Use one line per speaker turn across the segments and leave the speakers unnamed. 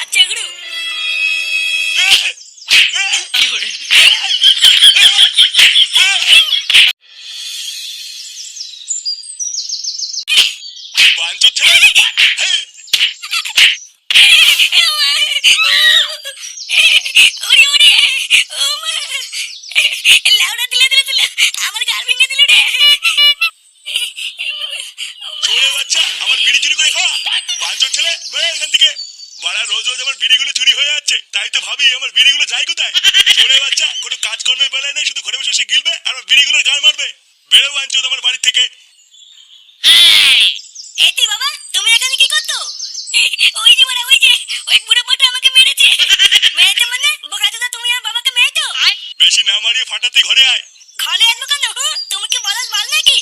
আচ্ছা গুরু আমার গাল ভেঙে দিল রে।
চোরে বাচ্চা আমার বিড়ি চুরি করে খাওয়া বাঞ্চোর ছেলে, বেরো এখান থেকে। বাড়া রোজ রোজ আমার বিড়িগুলো চুরি হয়ে যাচ্ছে, তাই তো ভাবি আমার বিড়িগুলো যায় কোথায়। চোরে বাচ্চা কোনো কাজকর্মের বেলায় নেই, শুধু ঘরে বসে বসে গিলবে আর আমার বিড়িগুলোর গায়ে মারবে। বেরো বাঞ্চোদ আমার বাড়ি থেকে।
এতি বাবা তুমি এখানে কি করছো? ওই যে বড় ওই যে ওই বুড়ো বড়টা আমাকে মেরেছে। মেরেছে মানে বোকাচোদা তুমি আর বাবাকে মেরেছো?
বেশি না মারিয়ে ফাটাতে ঘরে আয়।
ঘরে আসবো কেন? তুমি কি বলাস বল নাকি?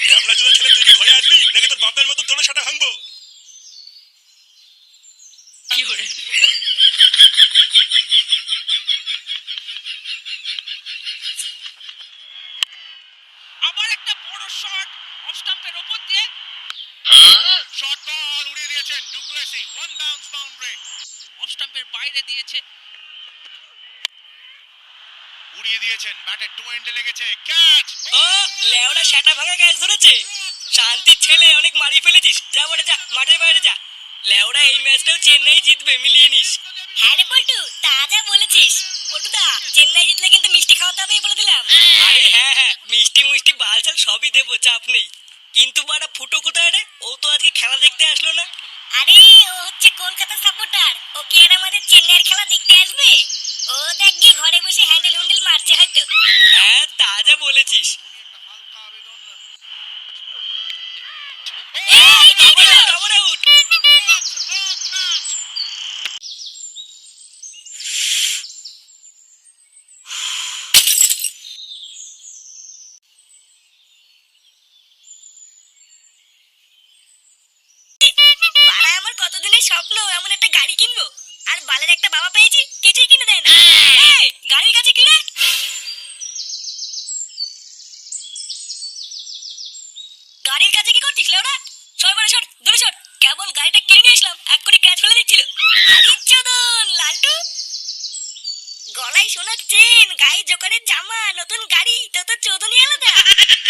ক্যামলা চোদা ছেলে, তুই কি ঘরে আসবি নাকি তোর বাপের মতো তোর সাটা ভাঙবো?
আবার একটা বড় শট অফ স্টাম্পের উপর দিয়ে শট বল উড়িয়ে দিয়েছেন du Plessis, one bounce boundary off স্টাম্পের বাইরে দিয়েছে, উড়িয়ে দিয়েছেন, ব্যাটের টু এন্ডে লেগেছে, ক্যাচ।
ও লেওড়া সেটা ভাঙা ক্যাচ ধরেছে। শান্তির ছেলে, অনেক মারি ফেলেছিস, যা বলে যা মাঠের বাইরে যা। লেওড়া এই ম্যাচটাও চেন্নাই জিতবে, মিলিয়ে নিস। হ্যাঁ রে পল্টু, তা যা বলেছিস। পল্টুদা চেন্নাই জিতলে কিন্তু মিষ্টি খাওয়াতে হবে বলে দিলাম। আরে হ্যাঁ হ্যাঁ, মিষ্টি মিষ্টি বালচাল সবই দেবো, চাপ নেই। কিন্তু বাড়া ফুটো কোথায় রে? ও তো আজকে খেলা দেখতে আসলো না। আরে ও হচ্ছে কলকাতা সাপোর্টার, ও কি আর আমাদের চেন্নাইয়ের খেলা দেখতে আসবে? ও দেখ গিয়ে ঘরে বসে হ্যান্ডেল হুন্ডেল মারছে হয়তো। হ্যাঁ তা যা বলেছিস। Double out. বাড়া আমার কতদিনের স্বপ্ন এমন একটা গাড়ি কিনবো, আর বালের একটা বাবা পেয়েছি কিছুই কিনে দেয় না। এই, গাড়ির কাছে কিনে গাড়ির কাছে কি করছিস লেওড়া? সর বড় সর, দূরে সর। কেবল গাড়িটা কিনে নিয়ে আসলাম, এক করে ক্যাচ ফেলে দিচ্ছিল। আরে চোদন লালটু, গলায় সোনার চেন, গায়ে জোকারের জামা, নতুন গাড়ি, তো তো চোদনই আলাদা।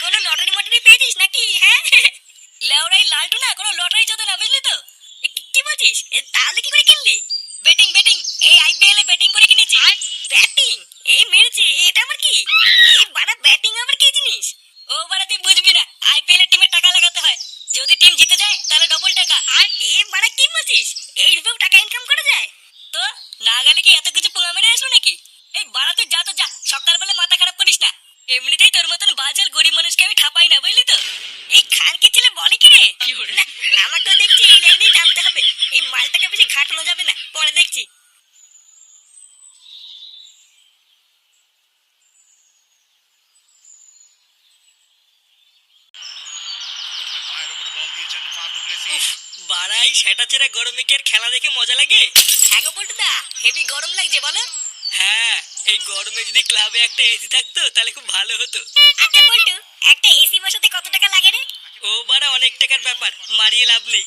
কোনো লটারি মটারি পেয়েছিস নাকি? হ্যাঁ লেওড়াই লালটু না, কোনো লটারি চোদন না, বুঝলি তো? কি বলছিস? তাহলে কি করে কিনলি? ব্যাটিং ব্যাটিং, এই আইপিএল এ ব্যাটিং করে কিনেছি। ব্যাটিং? এই মেরেছে, এটা আমার কি? এই বাড়া ব্যাটিং আবার কি জিনিস? ও বাড়া তুই বুঝবি না, আইপিএল এর টিমে টাকা লাগাতে হয়, যদি টিম জিতে যায় তাহলে ডবল টাকা। এ বাড়া কি বলছিস? এইভাবে টাকা ইনকাম করা যায়? তো না গেলে কি এত কিছু পোঙা মেরে আসবো নাকি? এই বাড়া তুই যা তো যা, সকালবেলা মাথা খারাপ করিস না। এমনিতেই তোর মতন বাচাল গরিব মানুষকে আমি ঠাপাই না, বুঝলি তো? এই খানকি ছেলে বলে কি রে? না আমাকেও দেখছি এই লাইনেই নামতে হবে। এই মালটাকে বেশি ঘাটানো যাবে না, পরে দেখছি।
প্রথমে পায়ের উপরে বল দিয়েছেন ফাফ ডুপ্লেসি।
বাড়াই সেটা ছেড়ে গরমে কি আর খেলা দেখে মজা লাগে? হ্যাঁ গো পল্টুদা, হেভি গরম লাগছে বলো। হ্যাঁ, এই গরমে যদি ক্লাবে একটা এসি থাকতো তাহলে খুব ভালো হতো। আচ্ছা পল্টু, একটা এসি বসাতে কত টাকা লাগে রে? ও বাড়া অনেক টাকার ব্যাপার, মারিয়ে লাভ নেই।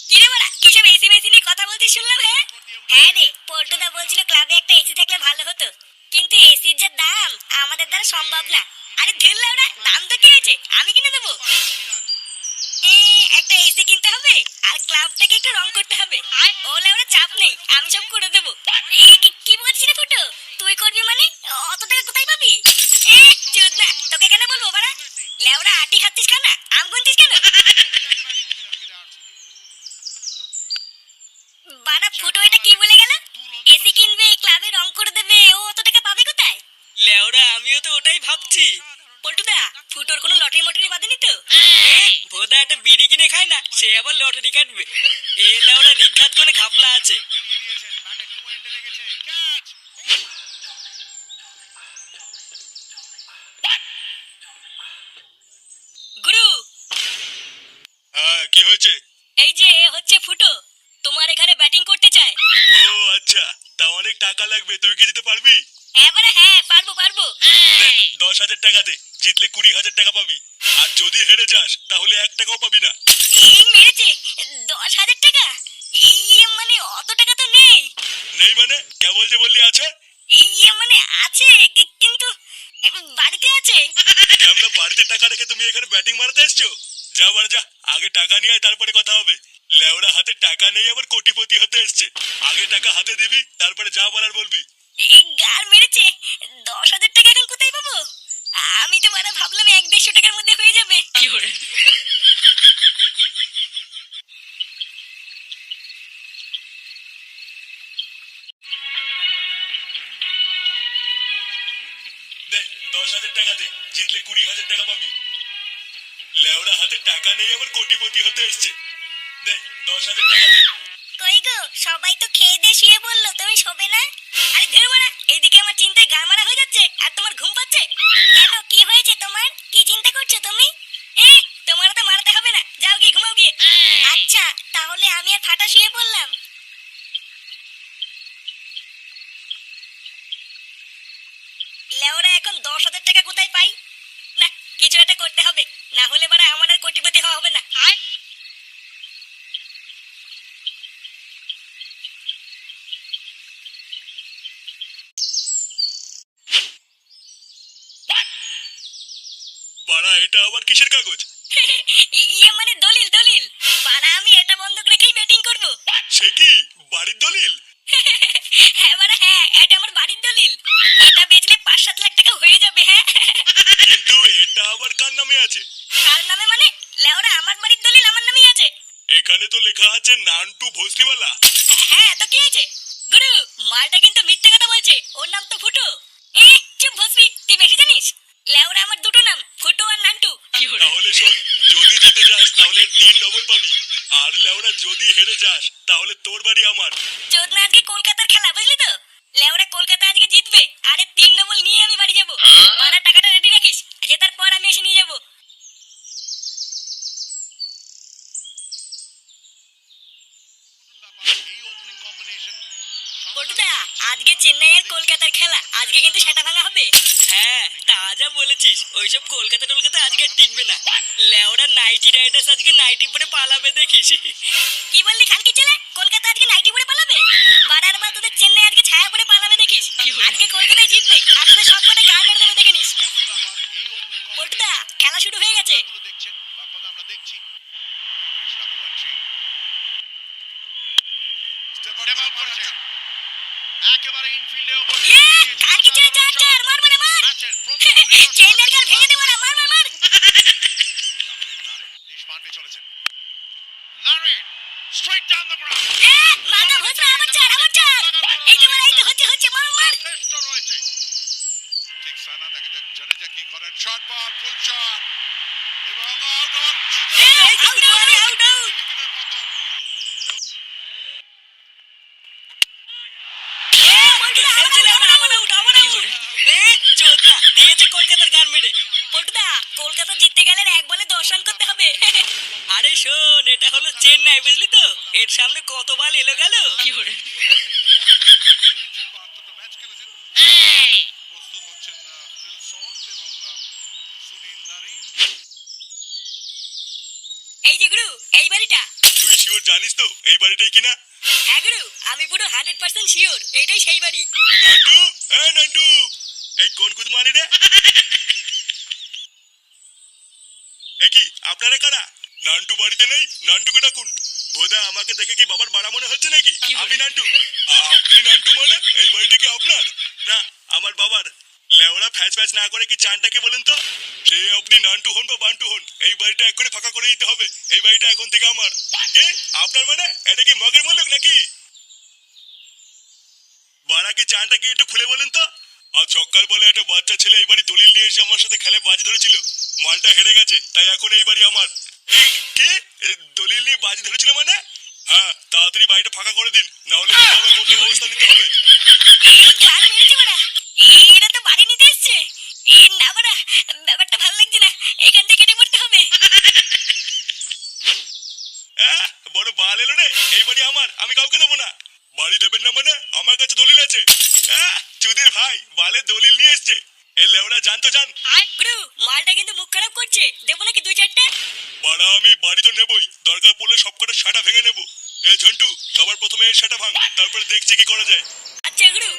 কিরে বাড়া, কিসব এসি মেসি নিয়ে কথা বলতে শুনলাম? হ্যাঁ হ্যাঁ রে, পল্টুদা বলছিল ক্লাবে একটা এসি থাকলে ভালো হতো, কিন্তু এসির যা দাম আমাদের দ্বারা সম্ভব না। আরে ধের লাউড়া, দাম তো কি হয়েছে, আমি কিনে দেবো। একটা এসি কিনতে হবে আর ক্লাবটাকে একটু রং করতে হবে। ও লাউড়া চাপ নেই, আমি সব করে দেবো। কি বলছিস রে ফুটো, তুই করবি মানে? অত টাকা কোথায় পাবি? চুদ না, তোকে কেন বলবো বাড়া? লেওড়া আটি খাচ্ছিস খানা, আম গুনছিস কেন? বাড়া ফুটো এটা কি বলে গেল? এসি কিনবে, ক্লাবে রং করে দেবে, ও অত টাকা পাবে কোথায়? লেওড়া আমিও তো ওটাই ভাবছি। পল্টুদা, ফুটোর কোনো লটারি মটারি বাঁধেনি তো? ভোদা একটা বিড়ি কিনে খায় না, সে আবার লটারি কাটবে? এ লেওড়া নিঘাত কোনো ঘাপলা আছে।
উড়িয়ে দিয়েছেন, ব্যাটের টু এন্ডে লেগেছে, ক্যাচ।
গুরু,
হ্যাঁ কি হয়েছে?
এই যে হচ্ছে ফুটো, তোমার এখানে ব্যাটিং করতে চায়।
ও আচ্ছা, তা অনেক টাকা লাগবে, তুই কি দিতে পারবি?
হ্যাঁ বাড়া হ্যাঁ, পারবো পারবো।
10,000 টাকা দে, জিতলে 20,000 টাকা পাবি। আর যদি হেরে যাস তাহলে 1 টাকাও পাবি না।
এই মেরেছে 10,000 টাকা? মানে অত টাকা তো নেই।
নেই মানে কেবল যে বললি আছে।
মানে আছে কিন্তু বাড়িতে আছে।
কেমন বাড়িতে টাকা রেখে তুমি এখানে ব্যাটিং মারতে এসছো? যা বাড়া যা, আগে টাকা নিয়ে আয়, তারপরে কথা হবে। লেওড়া হাতে টাকা নেই আবার কোটিপতি হতে এসছে। আগে টাকা হাতে দিবি, তারপরে যা বলার বলবি।
গার মেরেছে 10,000 টাকা এখন কোথায় পাবো? আমি তো মানে ভাবলাম 1-150 টাকার মধ্যে হয়ে যাবে।
দে 10,000 টাকা দে, জিতলে 20,000 টাকা পাবি। লেওড়া হাতে টাকা নেই আবার কোটিপতি হতে এসছে। দে 10,000 টাকা দে।
কই গো, সবাই তো খেয়ে দিয়ে শুয়ে বললো, তুমি শোবে না? আরে ধীর মারা, এইদিকে আমার চিন্তায় গা মারা হয়ে যাচ্ছে আর তোমার ঘুম পাচ্ছে। কেন, কি হয়েছে তোমার? কি চিন্তা করছো তুমি? তোমার তো মারতে হবে না, যাও গিয়ে ঘুমাও গিয়ে। আচ্ছা, তাহলে আমি আর ফাটা শুয়ে পড়লাম। লেওরা এখন 10,000 টাকা কোথায় পাই? না, কিছু একটা করতে হবে, না হলে বাড়া আমার আর কোটিপতি হওয়া হবে না।
বাড়া এটা আবার কিসের কাগজ?
মানে দলিল দলিল। বাড়া আমি এটা বন্ধক রেখেই ব্যাটিং করব।
সে কি বাড়ির দলিল?
হ্যাঁ বাড়া হ্যাঁ, এটা আমার বাড়ির দলিল। এটা বেচলে 5-7 লাখ টাকা হয়ে যাবে। হ্যাঁ
কিন্তু এটা আবার কার নামে আছে?
কার নামে মানে? লেওরা আমার বাড়ির দলিল আমার নামেই আছে।
এখানে তো লেখা আছে নান্টু ভোসরিওয়ালা।
হ্যাঁ তো কি হয়েছে? গুরু, মালটা কিন্তু মিথ্যে কথা বলছে, ওর নাম তো ফুটো। চুপ ভস্রী, তুই বেশি জানিস। লেওরা আমার দুটো নাম, ফুটো আর নান্টু।
তাহলে শোন, যদি জিতে যাস তাহলে 3 ডবল পাবি। আর লেওড়া যদি হেরে যাস তাহলে তোর বাড়ি আমার।
চোদনা আজকে কলকাতার খেলা, বুঝলি তো? লেওরা কলকাতা আজকে জিতবে, আরে 3 ডবল নিয়ে আমি বাড়ি যাবো। মারা টাকাটা রেডি রাখিস, জেতার পর আমি এসে নিয়ে যাবো।
এই ওপেনিং কম্বিনেশন
পটুদা, আজকে চেন্নাই আর কলকাতার খেলা, আজকে কিন্তু সেটা ভাঙা হবে। হ্যাঁ, তা যা বলেছিস, ওইসব কলকাতা টলকাতা আজকে আর টিকবে না। লেওরা নাইটি রাইডার্স আজকে নাইটি পরে পালাবে দেখিস। কি বললি খানকি ছেলে? কলকাতা আজকে নাইটি পরে পালাবে? বাড়ার মা তোদের চেন্নাই আজকে ছায়া পরে পালাবে দেখিস। আজকে কলকাতায় জিতবে আর তোদের সব কটা গান মেরে দেবে, দেখে নিস।
এই ওপেনিং
পটুদা, খেলা শুরু হয়ে গেছে।
দেখছেন ব্যাপারটা আমরা দেখছি। ভেঙ্কটেশ রঘুবংশী স্টেপ আউট করেছে একেবারে ইনফিল্ডে ওপর
খানকি ছেলে চার মার মার মার।
ম্যাচের প্রথম
চেন্নাইয়ের গাল ভেঙে দেবো না, মার মার মার।
দেশপান্ডে চলেছেন Narine straight down the ground
মাথা ভোসরা, আমার চার। এই তো মার, এই তো হচ্ছে মার মার।
যথেষ্ট রয়েছে ঠিক সানা দেখা যাক জাডেজা কি করেন শট বল ফুল শট এবং আউট
আউট কলকাতার গান মেরে। পটুদা, কলকাতা জিততে গেলে 1 বলে 10 রান করতে হবে। আরে শোন, এটা হলো চেন্নাই, বুঝলি তো? এর সামনে কত বল এলো গেল।
ম্যাচ খেলেছেন প্রস্তুত হচ্ছেন ফিল সল্ট এবং সুনীল নারিন
এই যে গুরু, এই বাড়িটা।
তুই শিওর জানিস তো এই বাড়িটাই কিনা?
হ্যাঁ গুরু, আমি পুরো 100% শিওর এইটাই সেই বাড়ি।
নান্টু, নান্টু, এই কোন কুদমানি রে? কি আপনারা কারা? নান্টু বাড়িতে নেই, নান্টুকে ডাকুন। বোধা আমাকে দেখে কি বাবার বাড়া মনে হচ্ছে নাকি? আমি নান্টু। আপনি নান্টু মানে এই বাড়িটা কি আপনার? না, আমার বাবার। লেওড়া ফ্যাচ না করে কি চানটা কি বলেন তো? সে আপনি নান্টু হন বা বান্টু হন, এই বাড়িটা এক্ষুনি ফাঁকা করে দিতে হবে। এই বাড়িটা এখন থেকে আমার। কে আপনার মানে? এটা কি মগের মূল্য নাকি? বাড়া কি চানটা কি একটু খুলে বলেন তো? আজ সকাল বলে একটা বাচ্চা ছেলে এই বাড়ি দলিল নিয়ে এসে আমার সাথে খেলে বাজি ধরেছিল। মালটা হেরে গেছে, তাই এখন এই বাড়ি আমার। কে দলিল নিয়ে বাজি ধরেছিল মানে? হ্যাঁ, তাড়াতাড়ি বাড়িটা ফাঁকা করে দিন, না হলে কোন ব্যবস্থা নিতে হবে।
এরা তো বাড়ি নিতে এসছে। না বাড়া, ব্যাপারটা ভালো লাগছে না, এখান থেকে কেটে পড়তে হবে।
বড় বাল এলো রে, এই বাড়ি আমার, আমি কাউকে দেবো না। বাড়ি দেবেন না মানে? আমার কাছে দলিল আছে। চুদির ভাই বালে দলিল নিয়ে এসছে। এ লেওড়া জান তো জান।
গুরু মালটা কিন্তু মুখ খারাপ করছে, দেবো নাকি 2-4টা?
বাড়া আমি বাড়ি তো নেবই, দরকার পড়লে সব কটা শাটা ভেঙে নেবো। এ ঝন্টু, সবার প্রথমে এই শাটা ভাঙ, তারপরে দেখছি কি করা যায়।
আচ্ছা গুরু।